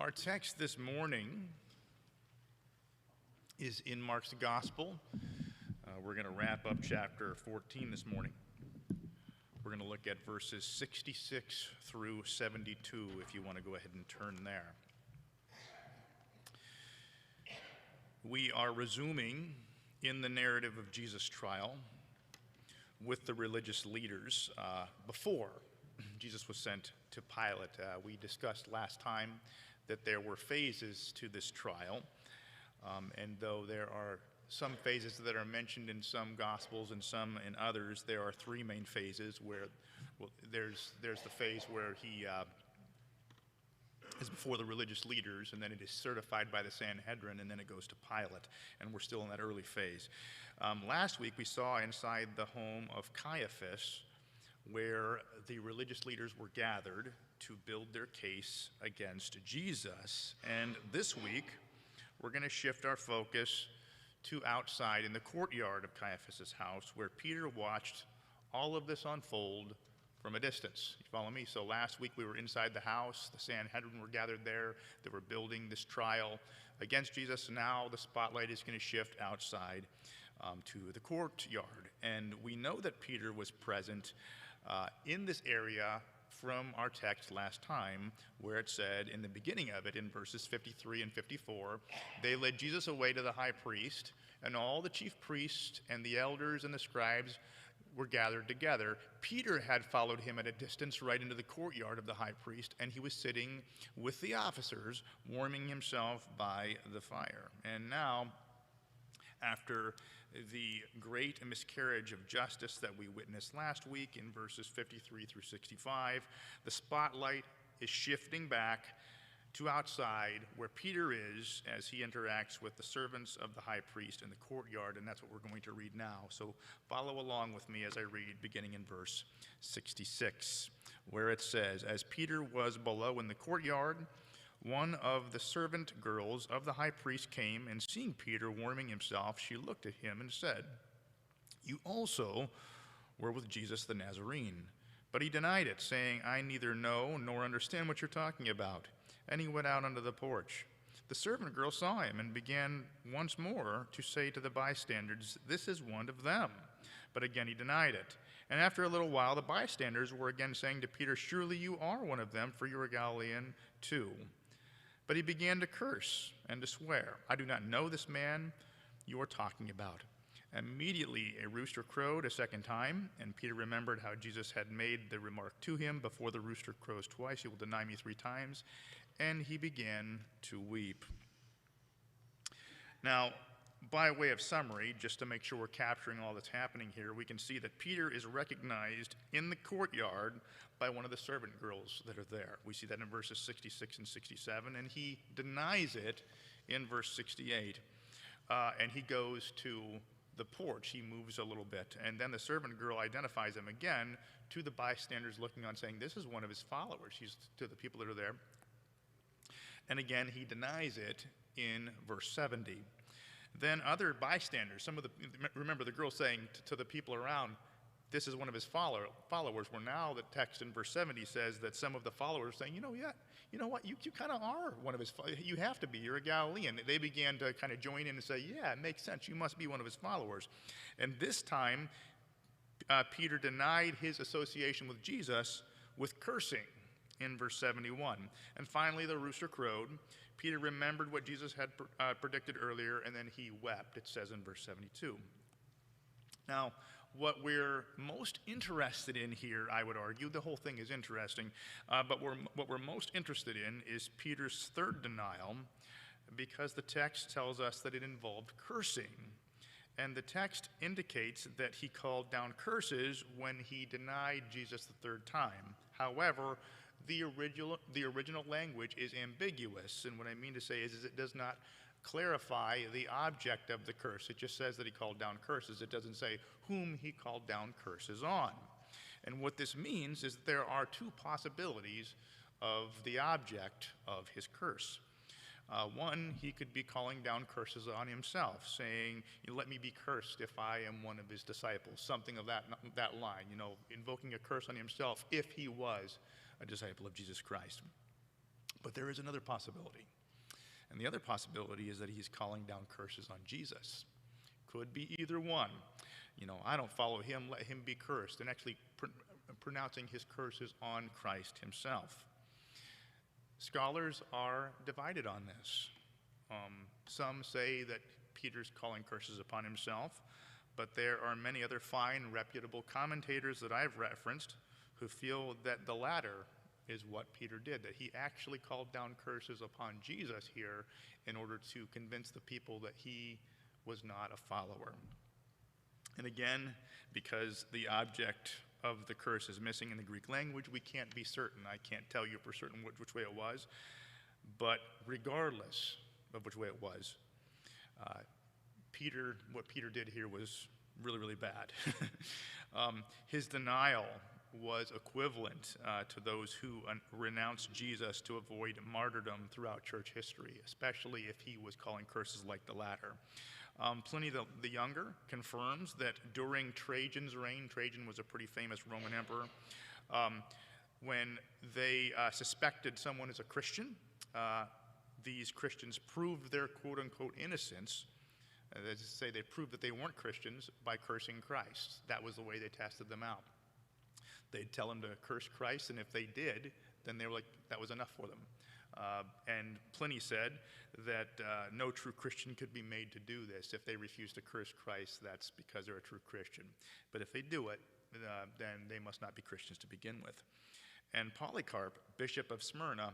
Our text this morning is in Mark's Gospel. We're going to wrap up chapter 14 this morning. We're going to look at verses 66 through 72 if you want to go ahead and turn there. We are resuming in the narrative of Jesus' trial with the religious leaders before Jesus was sent to Pilate. We discussed last time that there were phases to this trial, and though there are some phases that are mentioned in some Gospels and some in others, there are three main phases where there's the phase where he is before the religious leaders, and then it is certified by the Sanhedrin, and then it goes to Pilate, and we're still in that early phase. Last week we saw inside the home of Caiaphas where the religious leaders were gathered to build their case against Jesus. And this week, we're going to shift our focus to outside in the courtyard of Caiaphas' house, where Peter watched all of this unfold from a distance. You follow me? So last week we were inside the house. The Sanhedrin were gathered there. They were building this trial against Jesus. Now the spotlight is going to shift outside to the courtyard. And we know that Peter was present in this area from our text last time, where it said in the beginning of it, in verses 53 and 54, they led Jesus away to the high priest, and all the chief priests and the elders and the scribes were gathered together. Peter had followed him at a distance right into the courtyard of the high priest, and he was sitting with the officers, warming himself by the fire. And now, after the great miscarriage of justice that we witnessed last week in verses 53 through 65, the spotlight is shifting back to outside where Peter is as he interacts with the servants of the high priest in the courtyard, and that's what we're going to read now. So follow along with me as I read, beginning in verse 66, where it says, "As Peter was below in the courtyard, one of the servant girls of the high priest came, and seeing Peter warming himself, she looked at him and said, 'You also were with Jesus the Nazarene.' But he denied it, saying, 'I neither know nor understand what you're talking about.' And he went out onto the porch. The servant girl saw him and began once more to say to the bystanders, 'This is one of them.' But again he denied it. And after a little while the bystanders were again saying to Peter, 'Surely you are one of them, for you are a Galilean too.' But he began to curse and to swear, 'I do not know this man you are talking about.' Immediately a rooster crowed a second time, and Peter remembered how Jesus had made the remark to him, 'Before the rooster crows twice, you will deny me 3 times.' And he began to weep." Now, by way of summary, just to make sure we're capturing all that's happening here, we can see that Peter is recognized in the courtyard by one of the servant girls that are there. We see that in verses 66 and 67, and he denies it in verse 68. And he goes to the porch. He moves a little bit, and then the servant girl identifies him again to the bystanders looking on, saying, "This is one of his followers." He's to the people that are there. And again, he denies it in verse 70. Then other bystanders, remember the girl saying to the people around, "This is one of his followers," where now the text in verse 70 says that some of the followers saying, you know what, you kind of are one of his followers. You have to be, you're a Galilean. They began to kind of join in and say, "Yeah, it makes sense, you must be one of his followers." And this time, Peter denied his association with Jesus with cursing in verse 71. And finally, the rooster crowed. Peter remembered what Jesus had predicted earlier, and then he wept, it says in verse 72. Now, what we're most interested in here, I would argue, the whole thing is interesting, but what we're most interested in is Peter's third denial, because the text tells us that it involved cursing. And the text indicates that he called down curses when he denied Jesus the third time. However, the original language is ambiguous, and what I mean to say is it does not clarify the object of the curse. It just says that he called down curses. It doesn't say whom he called down curses on. And what this means is that there are 2 possibilities of the object of his curse. One, he could be calling down curses on himself, saying, "Let me be cursed if I am one of his disciples," something of that line, invoking a curse on himself if he was a disciple of Jesus Christ. But there is another possibility. And the other possibility is that he's calling down curses on Jesus. Could be either one. I don't follow him, let him be cursed, and actually pronouncing his curses on Christ himself. Scholars are divided on this. Some say that Peter's calling curses upon himself, but there are many other fine, reputable commentators that I've referenced who feel that the latter is what Peter did, that he actually called down curses upon Jesus here in order to convince the people that he was not a follower. And again, because the object of the curse is missing in the Greek language, we can't be certain. I can't tell you for certain which way it was, but regardless of which way it was, what Peter did here was really, really bad. His denial was equivalent to those who renounced Jesus to avoid martyrdom throughout church history, especially if he was calling curses like the latter. Pliny the Younger confirms that during Trajan's reign, Trajan was a pretty famous Roman emperor, when they suspected someone as a Christian, these Christians proved their quote-unquote innocence. That is to say, they proved that they weren't Christians by cursing Christ. That was the way they tested them out. They'd tell them to curse Christ, and if they did, then they were like, that was enough for them. And Pliny said that no true Christian could be made to do this. If they refuse to curse Christ, that's because they're a true Christian. But if they do it, then they must not be Christians to begin with. And Polycarp, bishop of Smyrna,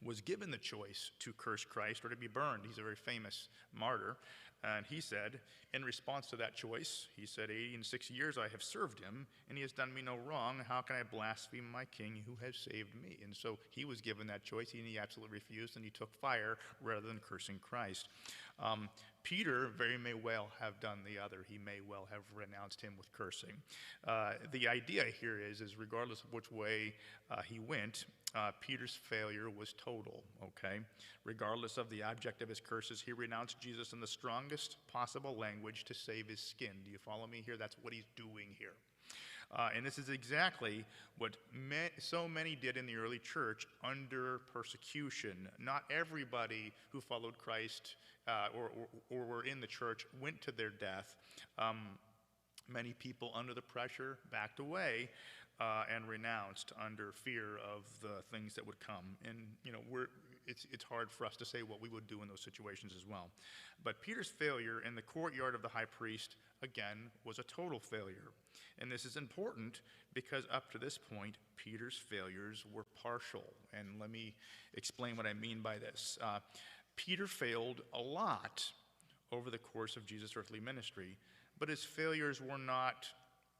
was given the choice to curse Christ or to be burned. He's a very famous martyr. And he said, in response to that choice, he said, 86 years I have served him, and he has done me no wrong. How can I blaspheme my king who has saved me? And so he was given that choice, and he absolutely refused, and he took fire rather than cursing Christ. Peter may well have done the other. He may well have renounced him with cursing. The idea here is regardless of which way he went, Peter's failure was total, okay? Regardless of the object of his curses, he renounced Jesus in the strongest possible language to save his skin. Do you follow me here? That's what he's doing here. And this is exactly what so many did in the early church under persecution. Not everybody who followed Christ or were in the church went to their death. Many people under the pressure backed away and renounced under fear of the things that would come. And it's hard for us to say what we would do in those situations as well. But Peter's failure in the courtyard of the high priest, again, was a total failure. And this is important because up to this point, Peter's failures were partial. And let me explain what I mean by this. Peter failed a lot over the course of Jesus' earthly ministry, but his failures were not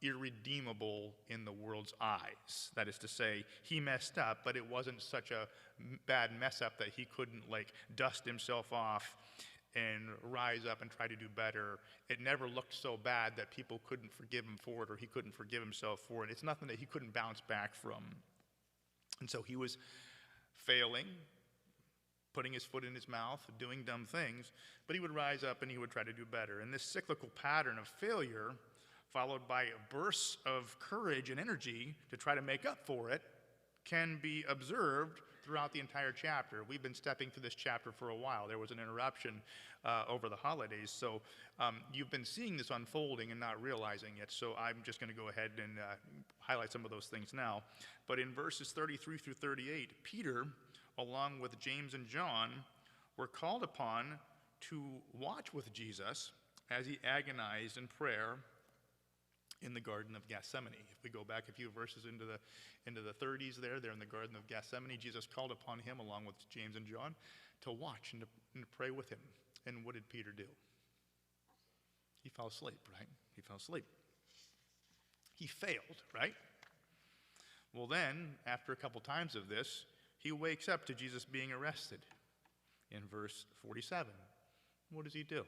irredeemable in the world's eyes. That is to say, he messed up, but it wasn't such a bad mess up that he couldn't dust himself off and rise up and try to do better. It never looked so bad that people couldn't forgive him for it or he couldn't forgive himself for it. It's nothing that he couldn't bounce back from. And so he was failing, putting his foot in his mouth, doing dumb things, but he would rise up and he would try to do better. And this cyclical pattern of failure, followed by bursts of courage and energy to try to make up for it, can be observed throughout the entire chapter. We've been stepping through this chapter for a while. There was an interruption over the holidays, so you've been seeing this unfolding and not realizing it, so I'm just going to go ahead and highlight some of those things now. But in verses 33 through 38, Peter, along with James and John, were called upon to watch with Jesus as he agonized in prayer in the Garden of Gethsemane. If we go back a few verses into the 30s there in the Garden of Gethsemane, Jesus called upon him, along with James and John, to watch and to pray with him. And what did Peter do? He fell asleep, right? He fell asleep. He failed, right? Well then, after a couple times of this, he wakes up to Jesus being arrested. In verse 47, what does he do?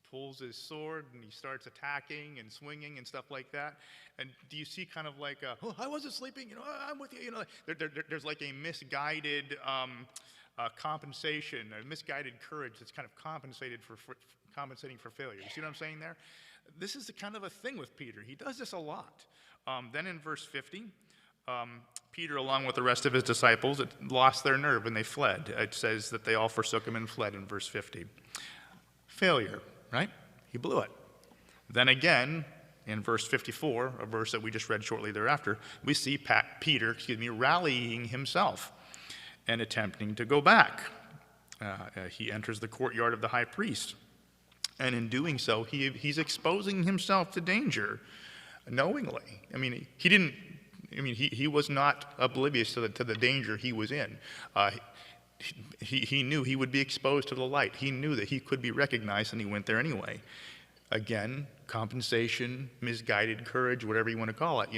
Pulls his sword and he starts attacking and swinging and stuff like that. And do you see kind of oh, I wasn't sleeping, I'm with you, there's like a misguided compensation, a misguided courage that's kind of compensating for failure. You see what I'm saying there? This is the kind of a thing with Peter. He does this a lot. Then in verse 50, Peter, along with the rest of his disciples, lost their nerve and they fled. It says that they all forsook him and fled in verse 50. Failure, right? He blew it. Then again, in verse 54, a verse that we just read shortly thereafter, we see Peter rallying himself and attempting to go back. He enters the courtyard of the high priest. And in doing so, he's exposing himself to danger knowingly. He was not oblivious to the danger he was in. He knew he would be exposed to the light. He knew that he could be recognized, and he went there anyway. Again, compensation, misguided courage, whatever you want to call it.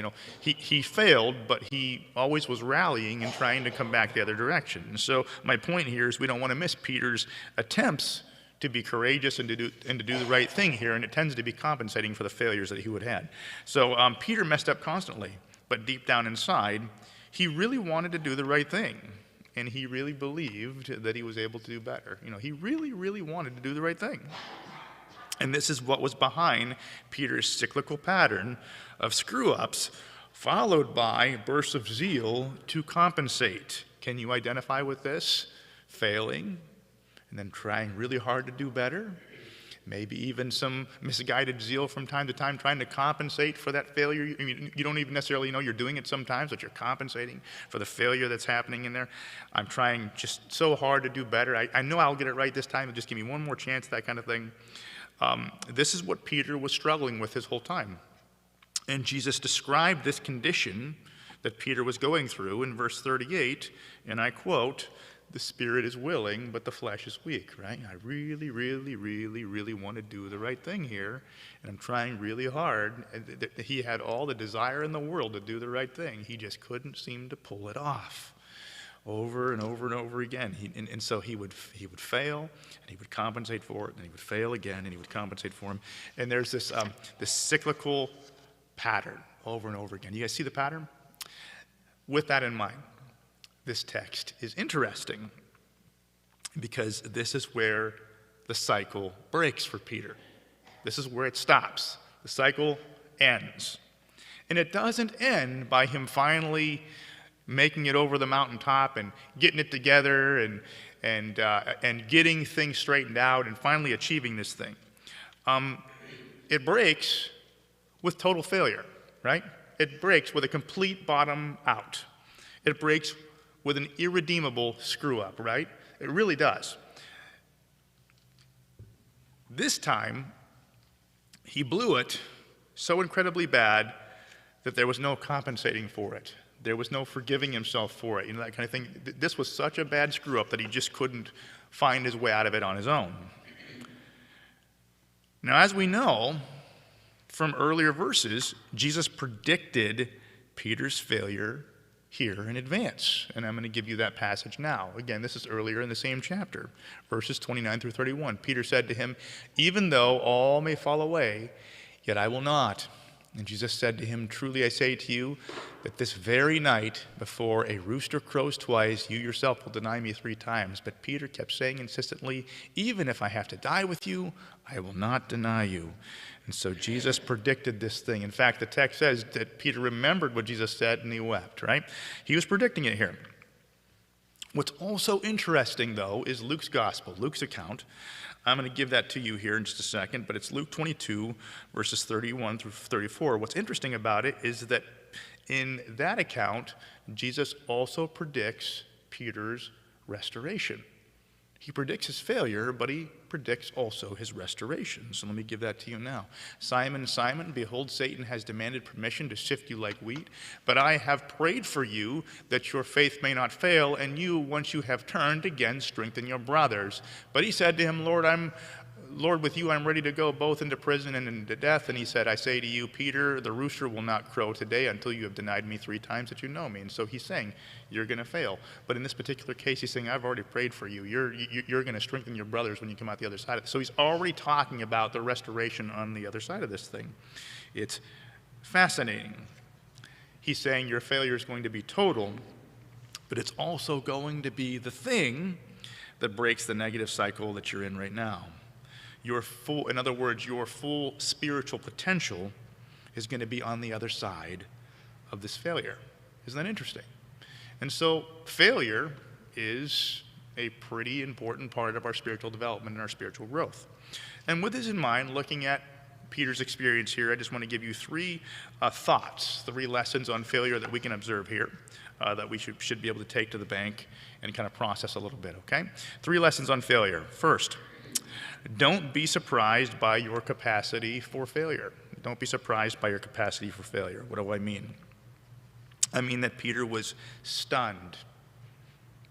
He failed, but he always was rallying and trying to come back the other direction. And so my point here is we don't want to miss Peter's attempts to be courageous and to do the right thing here, and it tends to be compensating for the failures that he would have had. So Peter messed up constantly, but deep down inside, he really wanted to do the right thing, and he really believed that he was able to do better. He really, really wanted to do the right thing. And this is what was behind Peter's cyclical pattern of screw-ups, followed by bursts of zeal to compensate. Can you identify with this? Failing, and then trying really hard to do better. Maybe even some misguided zeal from time to time, trying to compensate for that failure. You don't even necessarily know you're doing it sometimes, but you're compensating for the failure that's happening in there. I'm trying just so hard to do better. I know I'll get it right this time, just give me one more chance, that kind of thing. This is what Peter was struggling with his whole time. And Jesus described this condition that Peter was going through in verse 38, and I quote, "The spirit is willing, but the flesh is weak," right? I really, really, really, really want to do the right thing here, and I'm trying really hard. He had all the desire in the world to do the right thing. He just couldn't seem to pull it off. Over and over and over again. And so he would fail, and he would compensate for it, and he would fail again, and he would compensate for him. And there's this cyclical pattern over and over again. You guys see the pattern? With that in mind, this text is interesting because this is where the cycle breaks for Peter. This is where it stops. The cycle ends. And it doesn't end by him finally making it over the mountaintop and getting it together and getting things straightened out and finally achieving this thing. It breaks with total failure, right? It breaks with a complete bottom out. It breaks with an irredeemable screw up, right? It really does. This time, he blew it so incredibly bad that there was no compensating for it. There was no forgiving himself for it, that kind of thing. This was such a bad screw-up that he just couldn't find his way out of it on his own. Now, as we know from earlier verses, Jesus predicted Peter's failure here in advance. And I'm going to give you that passage now. Again, this is earlier in the same chapter, verses 29 through 31. Peter said to him, "Even though all may fall away, yet I will not." And Jesus said to him, "Truly I say to you, that this very night, before a rooster crows twice, you yourself will deny me 3 times. But Peter kept saying insistently, "Even if I have to die with you, I will not deny you." And so Jesus predicted this thing. In fact, the text says that Peter remembered what Jesus said and he wept, right? He was predicting it here. What's also interesting, though, is Luke's gospel, Luke's account. I'm going to give that to you here in just a second, but it's Luke 22, verses 31 through 34. What's interesting about it is that in that account, Jesus also predicts Peter's restoration. He predicts his failure, but he predicts also his restoration. So let me give that to you now. "Simon, Simon, behold, Satan has demanded permission to sift you like wheat, but I have prayed for you that your faith may not fail, and you, once you have turned, again strengthen your brothers." But he said to him, Lord, with you I'm ready to go both into prison and into death. And he said, "I say to you, Peter, the rooster will not crow today until you have denied me 3 times that you know me." And so he's saying, you're going to fail. But in this particular case, he's saying, I've already prayed for you. You're going to strengthen your brothers when you come out the other side of it. So he's already talking about the restoration on the other side of this thing. It's fascinating. He's saying your failure is going to be total, but it's also going to be the thing that breaks the negative cycle that you're in right now. In other words, your full spiritual potential is going to be on the other side of this failure. Isn't that interesting? And so failure is a pretty important part of our spiritual development and our spiritual growth. And with this in mind, looking at Peter's experience here, I just want to give you three thoughts, three lessons on failure that we can observe here that we should be able to take to the bank and kind of process a little bit, okay? 3 lessons on failure. First, don't be surprised by your capacity for failure. Don't be surprised by your capacity for failure. What do I mean? I mean that Peter was stunned,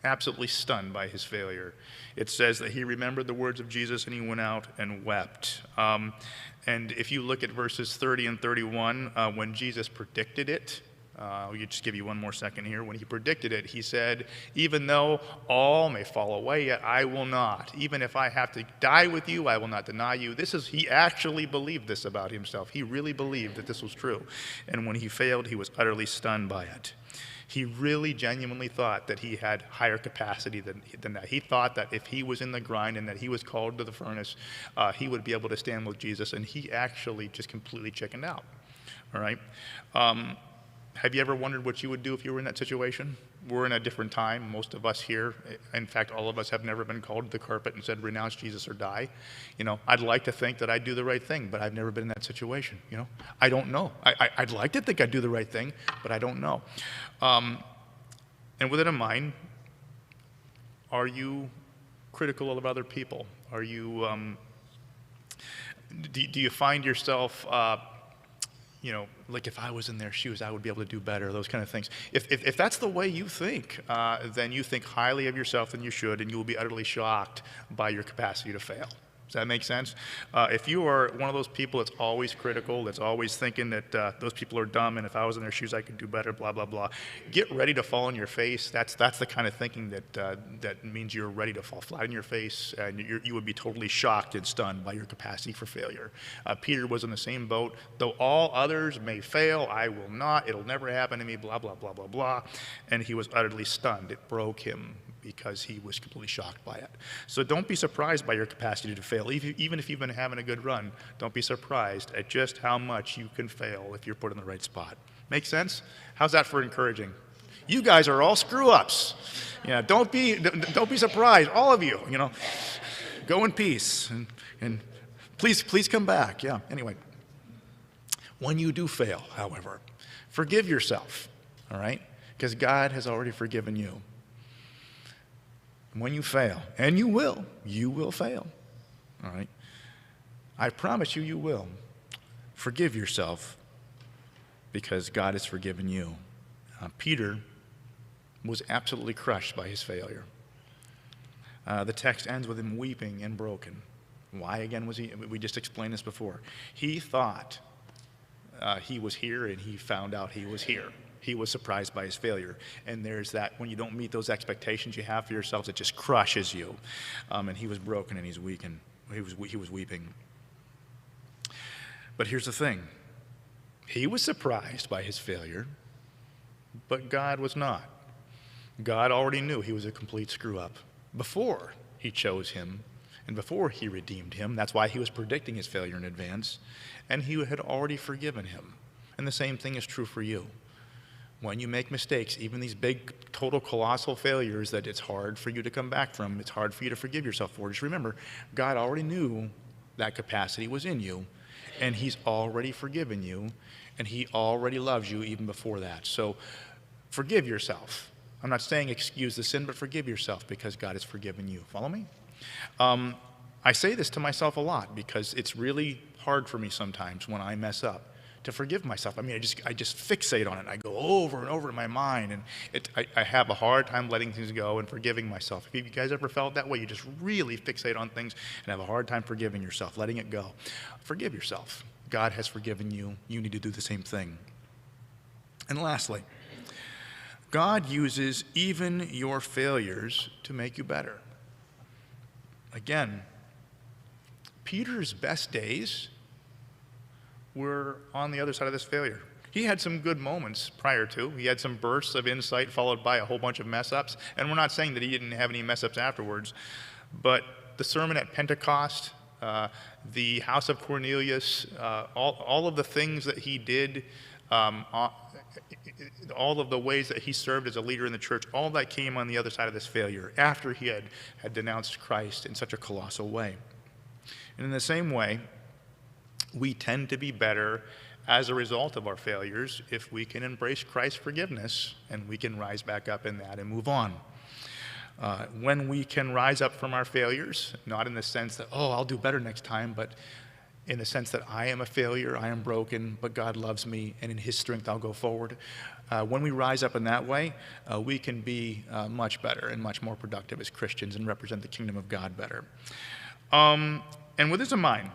absolutely stunned by his failure. It says that he remembered the words of Jesus and he went out and wept. And if you look at verses 30 and 31, when Jesus predicted it, we could just give you one more second here. When he predicted it, he said, even though all may fall away, yet I will not. Even if I have to die with you, I will not deny you. He actually believed this about himself. He really believed that this was true. And when he failed, he was utterly stunned by it. He really genuinely thought that he had higher capacity than that. He thought that if he was in the grind and that he was called to the furnace, he would be able to stand with Jesus, and he actually just completely chickened out. All right? Have you ever wondered what you would do if you were in that situation? We're in a different time. Most of us here, in fact, all of us have never been called to the carpet and said, renounce Jesus or die. You know, I'd like to think that I'd do the right thing, but I've never been in that situation, you know. I don't know. I'd like to think I'd do the right thing, but I don't know. And with it in mind, are you critical of other people? Are you, do you find yourself, you know, like if I was in their shoes, I would be able to do better, those kind of things. If that's the way you think, then you think highly of yourself than you should, and you will be utterly shocked by your capacity to fail. Does that make sense? If you are one of those people that's always critical, that's always thinking that those people are dumb, and if I was in their shoes, I could do better, blah, blah, blah, get ready to fall on your face. That's the kind of thinking that means you're ready to fall flat on your face, and you would be totally shocked and stunned by your capacity for failure. Peter was in the same boat. Though all others may fail, I will not. It'll never happen to me, blah, blah, blah, blah, blah. And he was utterly stunned. It broke him because he was completely shocked by it. So don't be surprised by your capacity to fail. Even if you've been having a good run, don't be surprised at just how much you can fail if you're put in the right spot. Make sense? How's that for encouraging? You guys are all screw-ups. Yeah, don't be surprised, all of you. You know, go in peace and please come back. Yeah. Anyway, when you do fail, however, forgive yourself. All right, because God has already forgiven you. When you fail, and you will fail, all right? I promise you will. Forgive yourself because God has forgiven you. Peter was absolutely crushed by his failure. The text ends with him weeping and broken. Why again was he? We just explained this before. He thought he was here, and he found out he was here. He was surprised by his failure. And there's that, when you don't meet those expectations you have for yourselves, it just crushes you. And he was broken and he's weak and he was weeping. But here's the thing. He was surprised by his failure, but God was not. God already knew he was a complete screw-up before he chose him and before he redeemed him. That's why he was predicting his failure in advance. And he had already forgiven him. And the same thing is true for you. When you make mistakes, even these big, total, colossal failures that it's hard for you to come back from, it's hard for you to forgive yourself for, just remember, God already knew that capacity was in you, and he's already forgiven you, and he already loves you even before that. So forgive yourself. I'm not saying excuse the sin, but forgive yourself because God has forgiven you. Follow me? I say this to myself a lot because it's really hard for me sometimes when I mess up to forgive myself. I mean, I just fixate on it. I go over and over in my mind, and I have a hard time letting things go and forgiving myself. Have you guys ever felt that way? You just really fixate on things and have a hard time forgiving yourself, letting it go. Forgive yourself. God has forgiven you. You need to do the same thing. And lastly, God uses even your failures to make you better. Again, Peter's best days were on the other side of this failure. He had some good moments prior to. He had some bursts of insight followed by a whole bunch of mess-ups. And we're not saying that he didn't have any mess-ups afterwards. But the sermon at Pentecost, the house of Cornelius, all of the things that he did all of the ways that he served as a leader in the church, all that came on the other side of this failure after he had denounced Christ in such a colossal way. And in the same way, we tend to be better as a result of our failures if we can embrace Christ's forgiveness and we can rise back up in that and move on. When we can rise up from our failures, not in the sense that, oh, I'll do better next time, but in the sense that I am a failure, I am broken, but God loves me, and in his strength I'll go forward. When we rise up in that way, we can be much better and much more productive as Christians and represent the kingdom of God better. And with this in mind,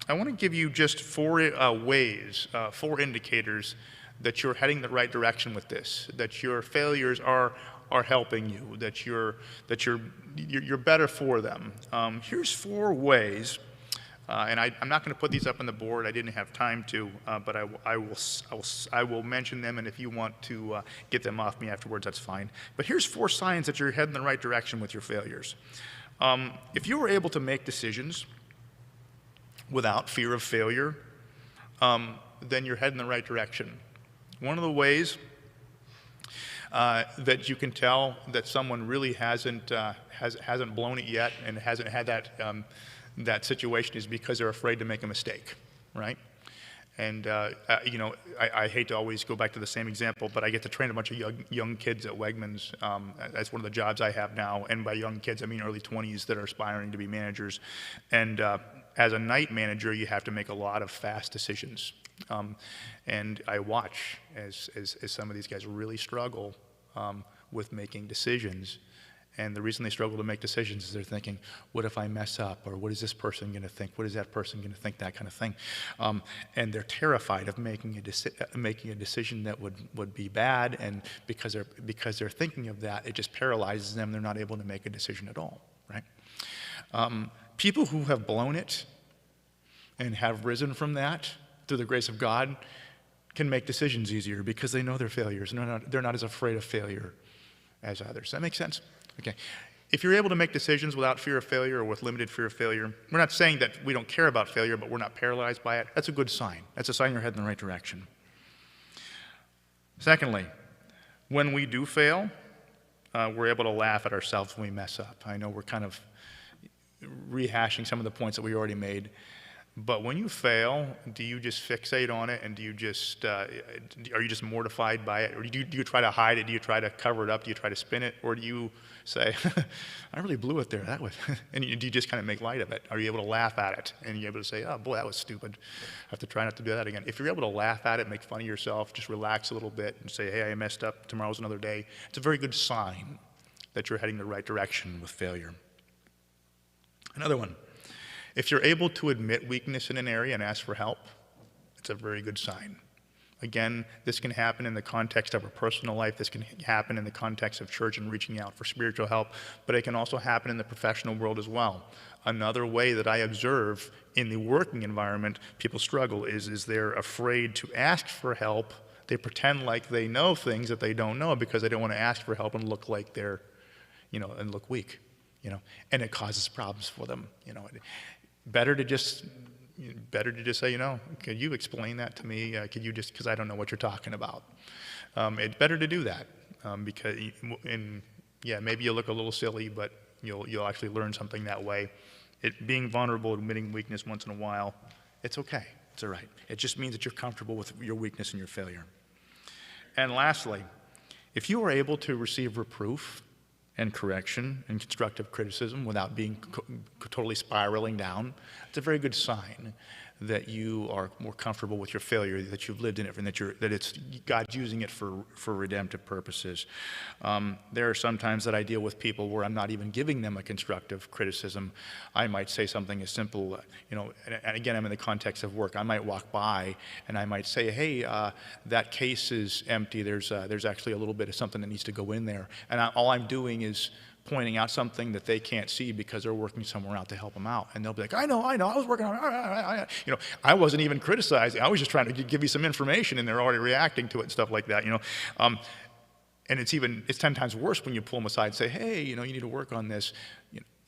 I want to give you just four ways, four indicators that you're heading the right direction with this, that your failures are helping you, that you're better for them. Here's four ways, and I'm not going to put these up on the board. I didn't have time to, but I will mention them, and if you want to get them off me afterwards, that's fine. But here's four signs that you're heading the right direction with your failures. If you were able to make decisions without fear of failure, then you're heading the right direction. One of the ways that you can tell that someone really hasn't blown it yet and hasn't had that situation is because they're afraid to make a mistake, right? And I hate to always go back to the same example, but I get to train a bunch of young kids at Wegmans. That's one of the jobs I have now, and by young kids I mean early 20s that are aspiring to be managers. And as a night manager, you have to make a lot of fast decisions. And I watch as some of these guys really struggle with making decisions. And the reason they struggle to make decisions is they're thinking, what if I mess up? Or what is this person going to think? What is that person going to think? That kind of thing. And they're terrified of making a decision that would be bad. And because they're thinking of that, it just paralyzes them. They're not able to make a decision at all, right? People who have blown it and have risen from that through the grace of God can make decisions easier because they know their failures. They're not as afraid of failure as others. Does that make sense? Okay. If you're able to make decisions without fear of failure or with limited fear of failure, we're not saying that we don't care about failure, but we're not paralyzed by it. That's a good sign. That's a sign you're heading in the right direction. Secondly, when we do fail, we're able to laugh at ourselves when we mess up. I know we're kind of rehashing some of the points that we already made, but when you fail, do you just fixate on it, and do you just are you just mortified by it, or do you try to hide it? Do you try to cover it up? Do you try to spin it, or do you say, I really blew it there, that was, and do you just kind of make light of it? Are you able to laugh at it, and you're able to say, oh boy, that was stupid, I have to try not to do that again? If you're able to laugh at it, make fun of yourself, just relax a little bit and say, hey, I messed up, tomorrow's another day, it's a very good sign that you're heading the right direction with failure. Another one, if you're able to admit weakness in an area and ask for help, it's a very good sign. Again, this can happen in the context of a personal life. This can happen in the context of church and reaching out for spiritual help, but it can also happen in the professional world as well. Another way that I observe in the working environment people struggle is they're afraid to ask for help. They pretend like they know things that they don't know because they don't want to ask for help and look like they're, and look weak, and it causes problems for them, Better to just say, could you explain that to me? Could you just, because I don't know what you're talking about. It's better to do that because, maybe you'll look a little silly, but you'll actually learn something that way. Being vulnerable, admitting weakness once in a while, it's okay. It's all right. It just means that you're comfortable with your weakness and your failure. And lastly, if you are able to receive reproof and correction and constructive criticism without being totally spiraling down, it's a very good sign that you are more comfortable with your failure, that you've lived in it, and that it's God's using it for redemptive purposes. There are some times that I deal with people where I'm not even giving them a constructive criticism. I might say something as simple, and again, I'm in the context of work. I might walk by and I might say, hey, that case is empty. There's actually a little bit of something that needs to go in there. And all I'm doing is pointing out something that they can't see because they're working somewhere out to help them out. And they'll be like, I know, I was working on it. I wasn't even criticizing. I was just trying to give you some information, and they're already reacting to it and stuff like that, And it's 10 times worse when you pull them aside and say, hey, you need to work on this.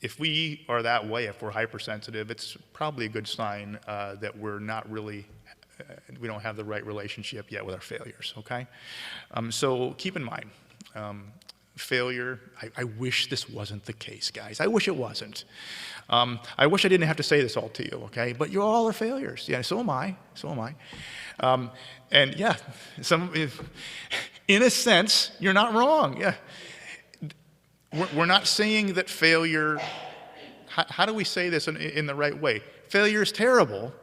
If we are that way, if we're hypersensitive, it's probably a good sign that we're not really We don't have the right relationship yet with our failures, okay? So keep in mind, failure, I wish this wasn't the case, guys. I wish it wasn't. I wish I didn't have to say this all to you, okay? But you all are failures. Yeah, so am I. So am I. And yeah, in a sense, you're not wrong. Yeah. We're not saying that failure, how do we say this in the right way? Failure is terrible,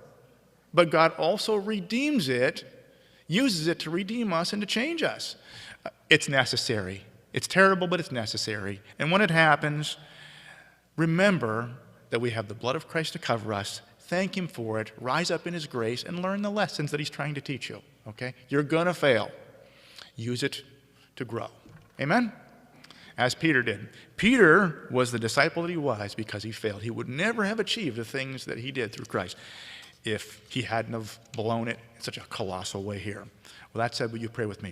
but God also redeems it, uses it to redeem us and to change us. It's necessary. It's terrible, but it's necessary. And when it happens, remember that we have the blood of Christ to cover us. Thank Him for it. Rise up in His grace and learn the lessons that He's trying to teach you, okay? You're going to fail. Use it to grow. Amen? As Peter did. Peter was the disciple that he was because he failed. He would never have achieved the things that he did through Christ if he hadn't have blown it in such a colossal way here. Well, that said, will you pray with me?